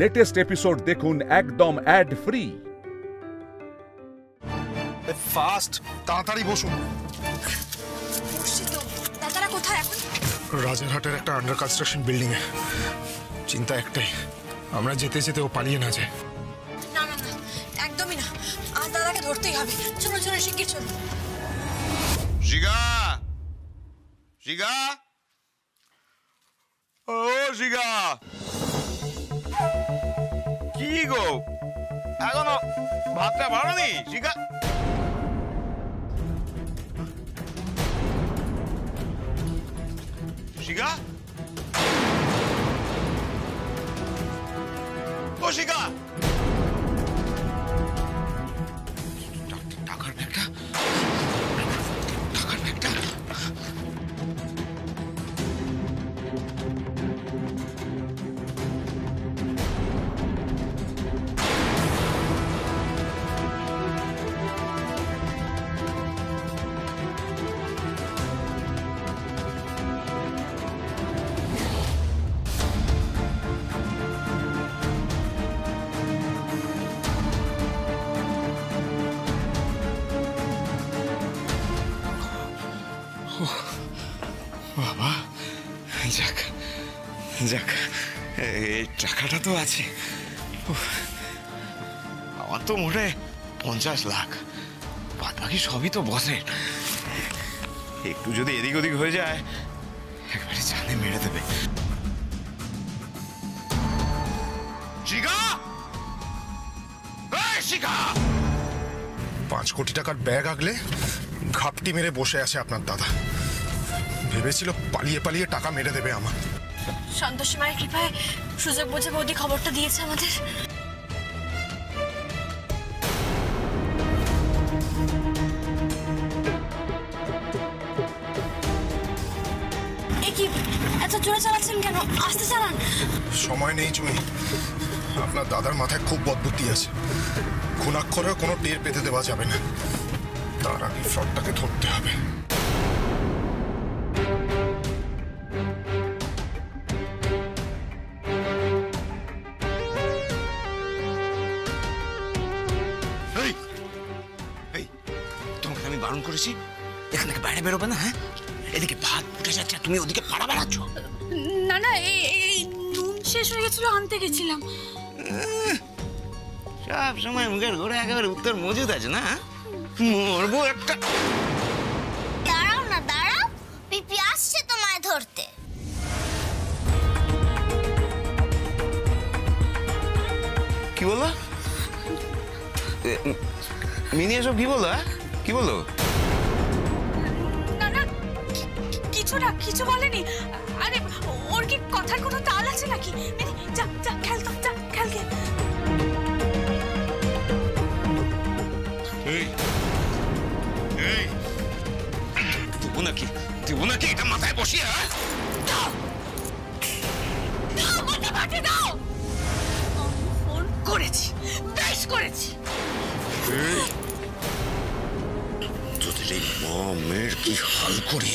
Latest episode দেখুন একদম add free. Fast, তাড়াতাড়ি বসুন। দাদারা কোথায় এখন? রাজারহাটের একটা আন্ডার কনস্ট্রাকশন বিল্ডিং এ। চিন্তা একটাই, আমরা যেতে যেতে ও পালিয়ে না যায়। না না না, একদমই না। আজ দাদাকে ধরতেই হবে। চলো চলো, শিগগির চলো। শিগা, শিগা, ও শিগা, কি গো এখনো ভাতটা বানানি? শিগা, শিগা, ও শিগা, টাকার ব্যাগটা, টাকার ব্যাগটা। বাবা, যাক যাক, এই টাকাটা তো আছে। আমার তো মোটে 50 লাখ, বাদ বাকি সবই তো বসে। একটু যদি এদিক ওদিক হয়ে যায় একবারে জানে মেরে দেবে। শিখা, 5 কোটি টাকার ব্যাগ আগলে ঘাপটি মেরে বসে আছে আপনার দাদা। ভেবেছিল পালিয়ে পালিয়ে টাকা মেরে দেবে আমার। সন্তোষী মায়ের কৃপায় সুযোগ বুঝে বৌদি খবরটা দিয়েছে আমাদের। কি এত জোরে চালাচ্ছেন কেন? আস্তে চালান। সময় নেই চুমি, আপনার দাদার মাথায় খুব বদবুদ্ধি আছে। খুনাক্ষরেও কোনো টের পেতে দেওয়া যাবে না। তার আগে ফ্রডটাকে ধরতে হবে। তোমাকে আমি বারণ করেছি এখান থেকে বাইরে বেরোবে না। হ্যাঁ, এদিকে ভাত ফুটে যাচ্ছে, তুমি ওদিকে পাড়া বেড়াচ্ছ। না না, এই নুন শেষ হয়ে গেছিল, আনতে গেছিলাম। সব সময় মুখের ঘোরে একেবারে উত্তর মজুদ আছে না। মরবো একটা। দাঁড়াও না, দাঁড়াও, পিপি আসছে তোমায় ধরতে। কি বললো মিনি? এসব কি বললো? কি বললো? না না, কিছু না, কিছু বলেনি। আরে ওর কি কথার কোনো তাল আছে নাকি? যা যা, খেল তো, যা খেল গে। দেবো নাকি, দেবো নাকি এটা মাথায় বসিয়ে? দাও দাও, মাঠে দাও। ফোন করেছি, বেশ করেছি। তোদের এই মেয়ের কি হাল করি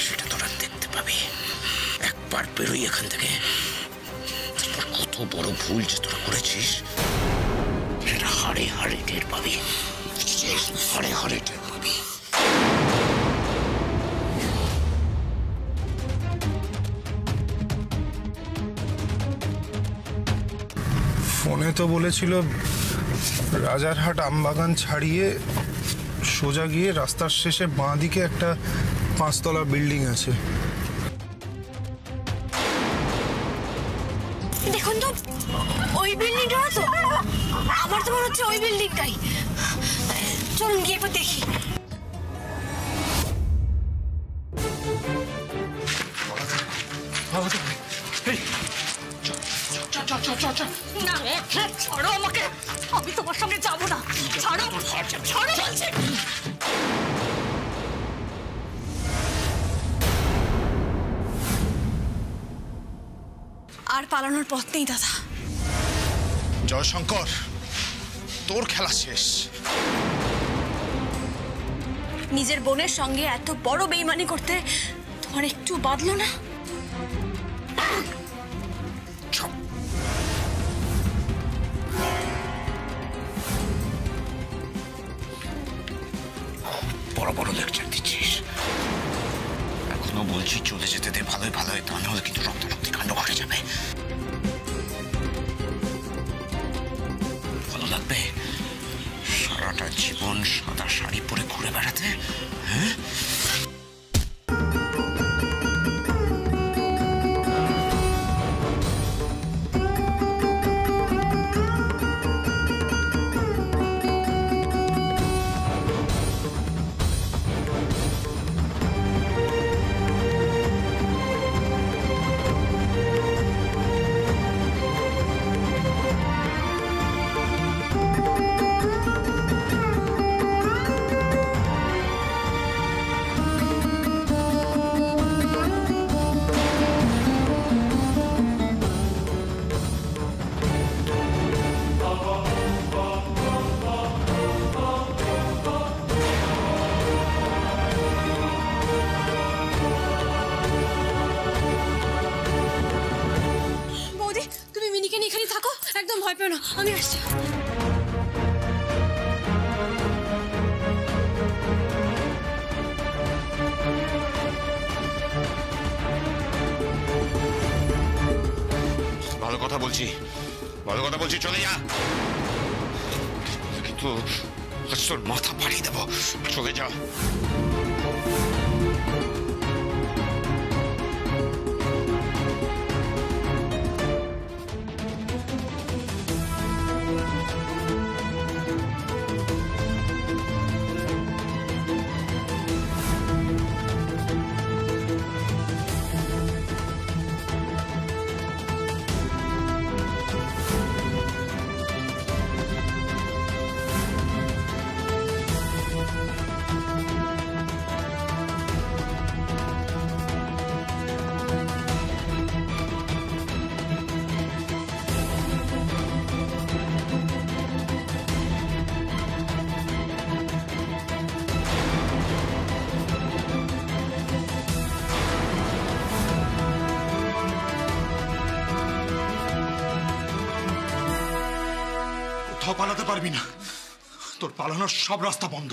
সেটা তোরা দেখতে পাবি। একবার বেরোই এখান থেকে, তারপর কত বড় ভুল যে তোরা করেছিস সেটা হাড়ে হাড়ে টের পাবি। হাড়ে হাড়ে টের পাবি। ফোনে তো বলেছিল রাজারহাট আমবাগান ছাড়িয়ে সোজা গিয়ে রাস্তার শেষে বাঁ দিকে একটা 5 তলা বিল্ডিং আছে। দেখুন তো, ওই বিল্ডিংটা তো আমার তো মনে হচ্ছে ওই বিল্ডিংটাই। চলুন গিয়ে একবার দেখি। না, ছাড়ো আমাকে, আমি তোমার সঙ্গে যাবো না। ছাড়ো, ছাড়ো বলছি। আর পালানোর পথ নেই দাদা। জয়শঙ্কর, তোর খেলা শেষ। নিজের বোনের সঙ্গে এত বড় বেইমানি করতে তোমার একটু বাদলো না? বড় লেকচার দিচ্ছিস? এখনো বলছি চলে যেতে দে, ভালোই ভালোই, তা নাহলে কিন্তু রক্তারক্তি কাণ্ড ঘটে যাবে। ভালো লাগবে সারাটা জীবন সাদা শাড়ি পরে ঘুরে বেড়াতে? হ্যাঁ, একদম ভয় পেও না, আমি আসছি। ভালো কথা বলছি, ভালো কথা বলছি, চলে যা। কিন্তু আজ তোর মাথা ফাড়িয়ে দেবো, চলে যা। পালাতে পারবি না, তোর পালানোর সব রাস্তা বন্ধ।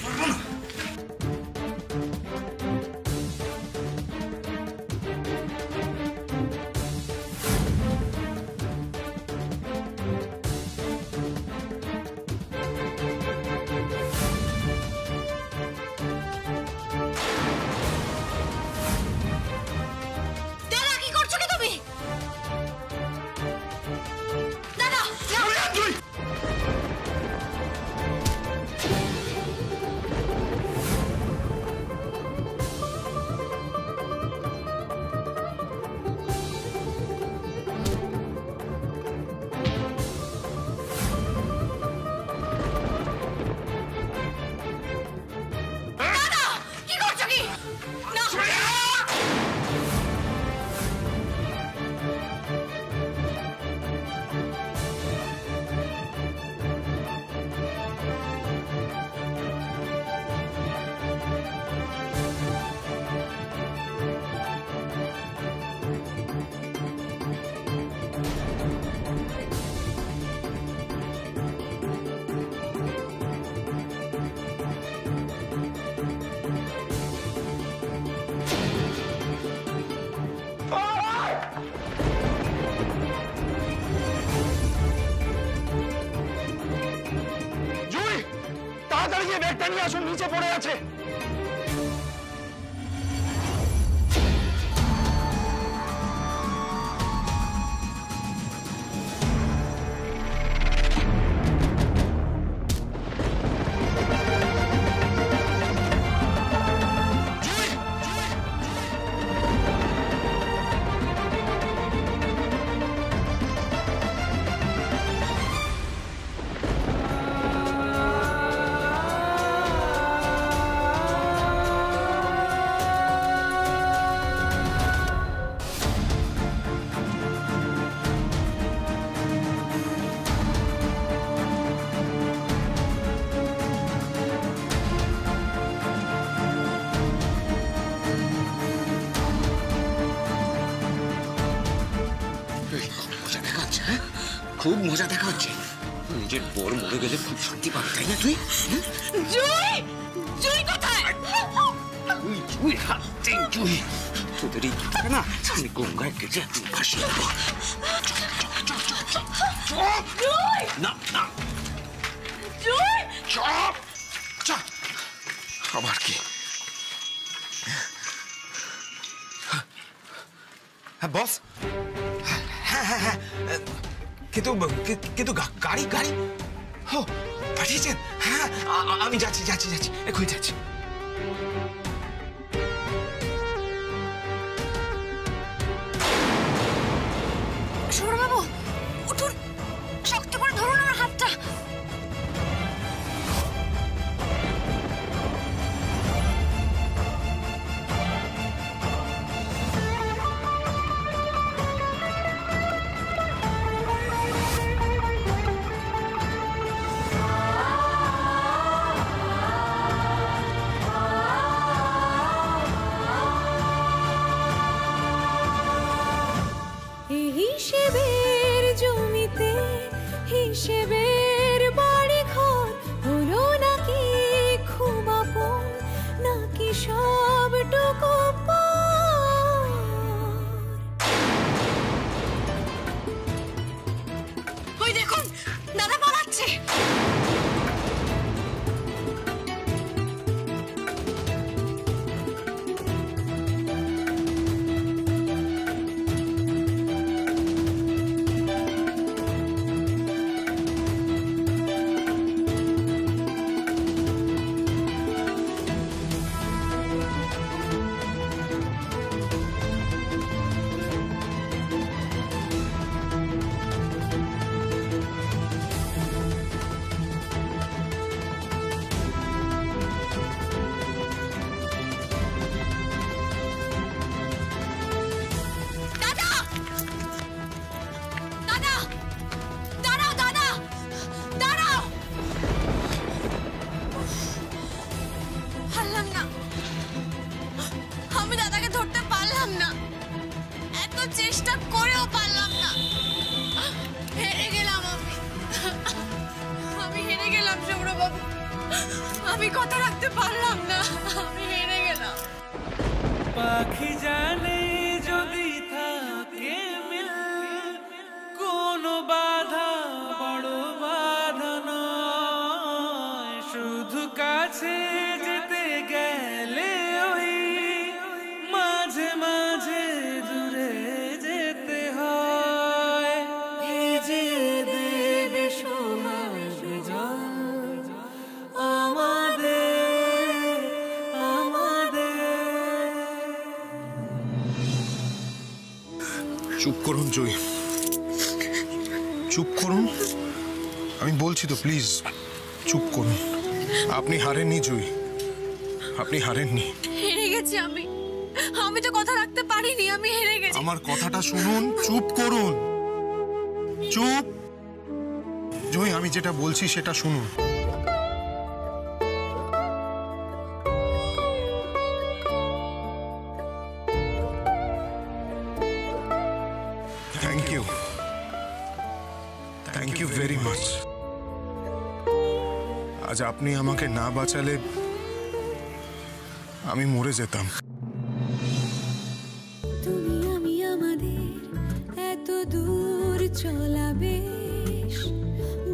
পারবো না। ব্যাগটা নিয়ে আসুন, নিচে পড়ে আছে। খুব মজা দেখা হচ্ছে। নিজের বর মরে গেলে খুব শান্তি পাবি, তাই না তুই? জুই জুই কোথায়? জুই হাতে জুই, তোদের এই দুটাকে না আমি গঙ্গায় কেটে একদিন ভাসিয়ে দেবো। জুই না না জুই চপ চপ। আবার কি? হ্যাঁ বস। হ্যাঁ হ্যাঁ হ্যাঁ, কিন্তু কিন্তু গাড়ি গাড়ি ও পাঠিয়েছেন? হ্যাঁ আমি যাচ্ছি যাচ্ছি যাচ্ছি, এখনই যাচ্ছি। সৌরবাবু উঠুন, শক্ত করে ধরুন আমার হাতটা। হিসেবের জমিতে হিসেবের বাড়ি ঘর হলো নাকি খুব আপন, নাকি সবটুকু পর? ওই দেখুন দাদা পালাচ্ছে। চেষ্টা করেও পারলাম না, হেরে গেলাম। আমি হেরে গেলাম সৌরবাবু, আমি কথা রাখতে পারলাম না, আমি হেরে গেলাম। পাখি জানে যদি থাকে মিল, কোনো বাধা বড় বাধা নয়, শুধু কাছে যেতে গেলে ওই মাঝে মাঝে দূরে যেতে হয়। ভিজে দেবে সোহাগ জল আমাদের আমাদের। চুপ করুন জয়, চুপ করুন। আমি বলছি তো, প্লিজ চুপ করুন। আপনি হারেননি জয়, আপনি হারেননি। হেরে গেছি আমি, আমি তো কথা রাখতে পারিনি, আমি হেরে গেছি। আমার কথাটা শুনুন, চুপ করুন, চুপ। জয়, আমি যেটা বলছি সেটা শুনুন। Thank you, thank you very much. আজ আপনি আমাকে না বাঁচালে আমি মরে যেতাম। তুমি আমি আমাদের এত দূর চলা বেশ,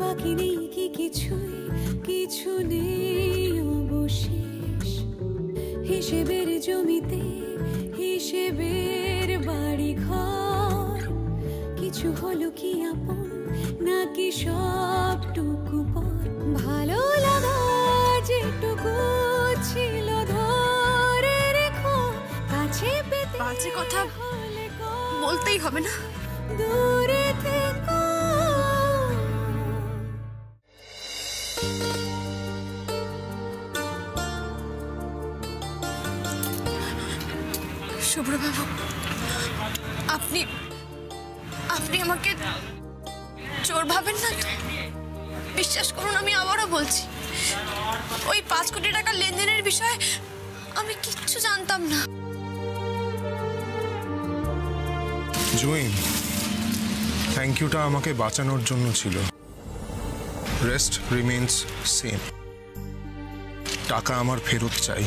বাকি নেই কি কিছুই, কিছু নেই অবশেষ। হিসেবের জমিতে হিসেবের বাড়ি ঘর, কিছু হলো কি আপন, নাকি সবটুকু পর? ভালো লাগা যেটুকু ছিল ধরে রেখো, কাছে পেতে বাজে কথা বলতেই হবে না, দূরে থেকো। শুভ্রবাবু, আপনি আপনি আমাকে চোর ভাবেন না তো? বিশ্বাস করুন, আমি আবারও বলছি, ওই 5 কোটি টাকার লেনদেনের বিষয়ে আমি কিচ্ছু জানতাম না। জুইন, থ্যাংক ইউটা আমাকে বাঁচানোর জন্য ছিল। Rest remains same. টাকা আমার ফেরত চাই,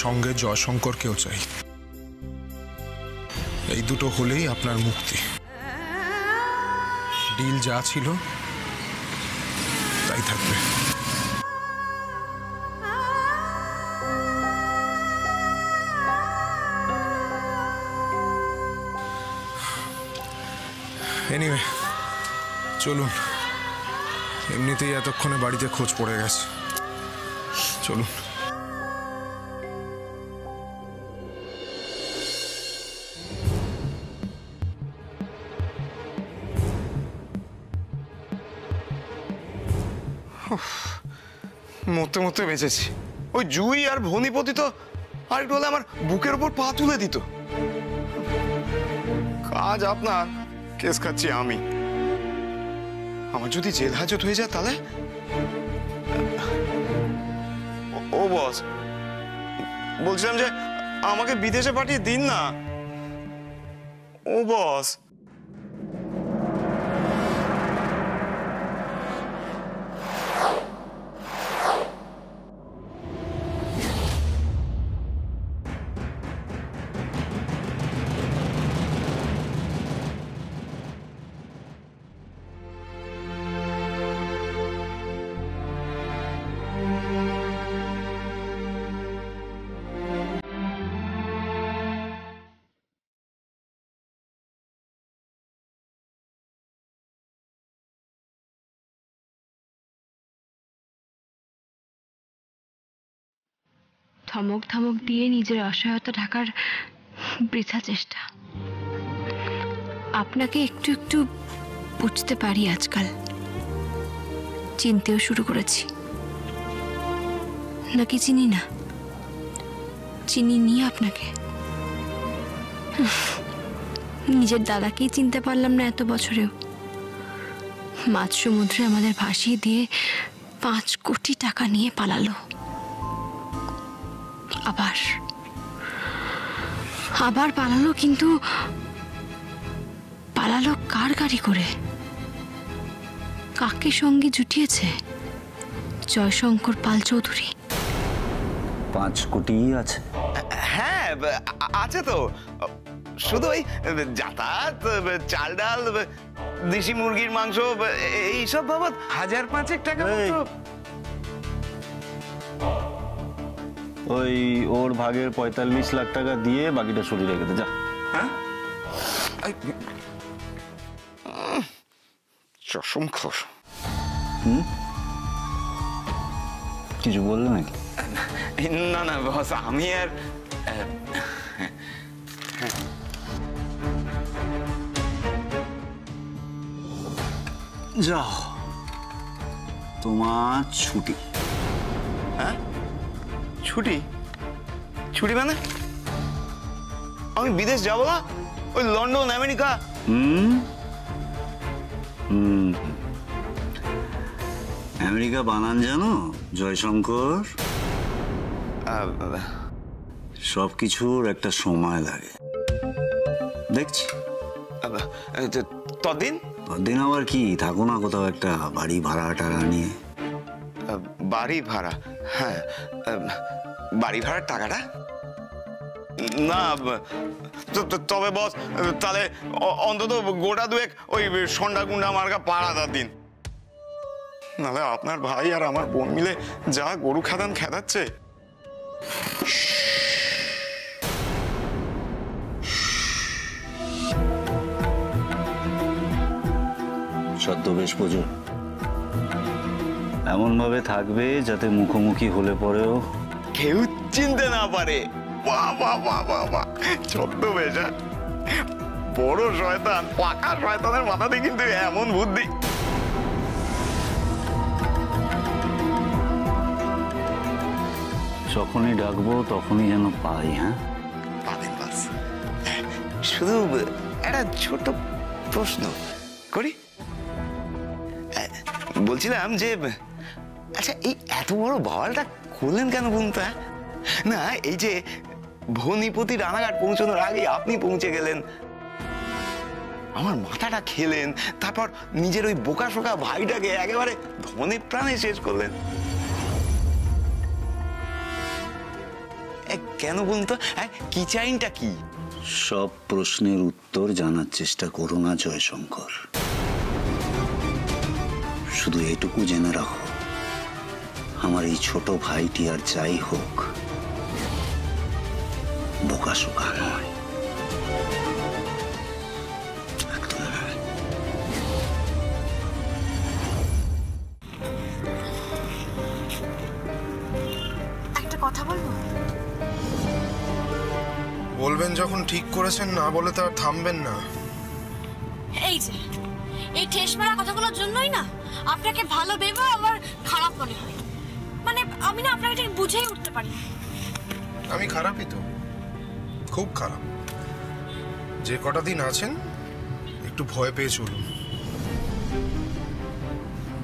সঙ্গে জয়শঙ্করকেও চাই। এই দুটো হলেই আপনার মুক্তি। ডিল যা ছিল তাই থাকবে। এনিওয়ে চলুন, এমনিতেই এতক্ষণে বাড়িতে খোঁজ পড়ে গেছে। চলুন। মরতে মরতে বেঁচেছি। ওই জুই আর ভনিপতি তো আর একটু হলে আমার বুকের উপর পা তুলে দিত। কাজ আপনার, কেস খাচ্ছি আমি। আমার যদি জেল হাজত হয়ে যায় তাহলে? ও বস, বলছিলাম যে আমাকে বিদেশে পাঠিয়ে দিন না। ও বস, ধমক ধমক দিয়ে নিজের অসহায়তা ঢাকার বৃথা চেষ্টা। আপনাকে একটু একটু বুঝতে পারি আজকাল, চিনতেও শুরু করেছি। নাকি চিনি না? চিনি নি আপনাকে। নিজের দাদাকেই চিনতে পারলাম না এত বছরেও। মাঝ সমুদ্রে আমাদের ভাসিয়ে দিয়ে 5 কোটি টাকা নিয়ে পালালো। আবার পালালো, কিন্তু পালালো কার গাড়ি করে? কাকে সঙ্গে জুটিয়েছে? জয়শঙ্কর পাল চৌধুরী। 5 কোটি আছে? হ্যাঁ আছে তো। শুধু ওই যাতায়াত, চাল ডাল, দেশি মুরগির মাংস, এইসব বাবদ 1,000-5,000 টাকা মতো। ওই ওর ভাগের 45 লাখ টাকা দিয়ে বাকিটা সরিয়ে রেখে দে যা। হ্যাঁ, চশম খোর। কিছু বললে নাকি? না না বস, আমি আর যাও, তোমার ছুটি। হ্যাঁ, ছুটি? ছুটি মানে? আমি বিদেশ যাবো না? ওই লন্ডন, আমেরিকা? আমেরিকা বানান জানো জয়শঙ্কর? সবকিছুর একটা সময় লাগে, দেখছি। ততদিন আবার কি, থাকো না কোথাও একটা বাড়ি ভাড়া টাড়া নিয়ে। বাড়ি ভাড়া? হ্যাঁ, বাড়ি ভাড়ার টাকাটা না। তবে বস, তাহলে অন্তত গোটা 2 ওই সন্ডা গুন্ডা মার্কা পাড়াদার দিন। নাহলে আপনার ভাই আর আমার বোন মিলে যা গরু খাদান খেদাচ্ছে। ছদ্মবেশ পুজো এমন ভাবে থাকবে যাতে মুখোমুখি হলে পরেও কেউ চিনতে না পারে। বাহ বাহ বাহ বাহ বাহ, ছদ্মবেশ! বড় শয়তান, পাকা শয়তানের মাথাতে কিন্তু এমন বুদ্ধি। যখনই ডাকবো তখনই যেন পাই। হ্যাঁ, পাবেন বাস। শুধু একটা ছোট প্রশ্ন করি। বলছিলাম যে, আচ্ছা এই এত বড় বাওয়ালটা করলেন কেন বলুন তো? না, এই যে ভনিপতি রানাঘাট পৌঁছানোর আগে আপনি পৌঁছে গেলেন, আমার মাথাটা খেলেন, তারপর নিজের ওই বোকা শোকা ভাইটাকে একেবারে ধনে প্রাণে শেষ করলেন। কেন বলুন তো, কি চাইনটা কি? সব প্রশ্নের উত্তর জানার চেষ্টা করো না জয়শঙ্কর। শুধু এটুকু জেনে রাখো, আমার এই ছোট ভাইটি আর যাই হোক বোকাশোকা নয়, একদম নয়। একটা কথা বলবো? বলবেন যখন ঠিক করেছেন, না বলে তো আর থামবেন না। এই যে এই ঠেস মারা কথাগুলোর জন্যই না আপনাকে ভালো ভেবে আবার খারাপ মনে হয়। মানে আমি না আপনাকে ঠিক বুঝেই উঠতে পারি। আমি খারাপই তো, খুব খারাপ। যে কটা দিন আছেন একটু ভয় পেয়ে চলুন।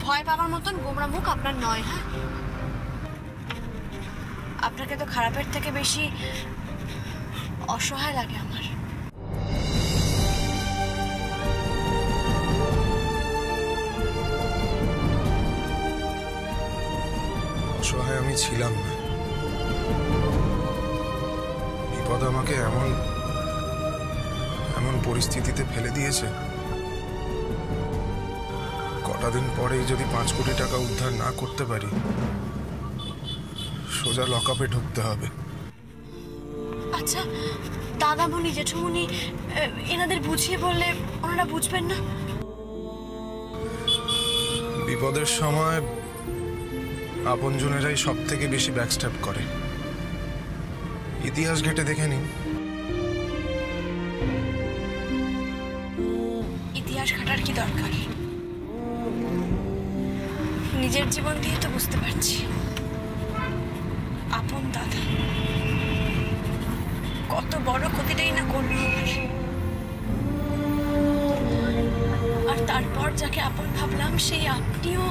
ভয় পাওয়ার মতন গোমরা মুখ আপনার নয়। হ্যাঁ, আপনাকে তো খারাপের থেকে বেশি অসহায় লাগে আমার। অসহায় আমি ছিলাম না। বিপদ আমাকে এমন পরিস্থিতিতে ফেলে দিয়েছে, কটা দিন পরেই যদি 5 কোটি টাকা উদ্ধার না করতে পারি, সোজা লকআপে ঢুকতে হবে। আচ্ছা, দাদামণি জেঠুমণি এনাদের বুঝিয়ে বললে ওনারা বুঝবেন না? বিপদের সময় আপনজনেরাই সব থেকে বেশি ব্যাকস্ট্যাপ করে। ইতিহাস ঘেটে দেখে নিন। ইতিহাস ঘাটার কি দরকার? নিজের জীবন দিয়ে তো বুঝতে পারছি আপন দাদা কত বড় ক্ষতিটাই না করলো আমার। আর তারপর যাকে আপন ভাবলাম সেই আপনিও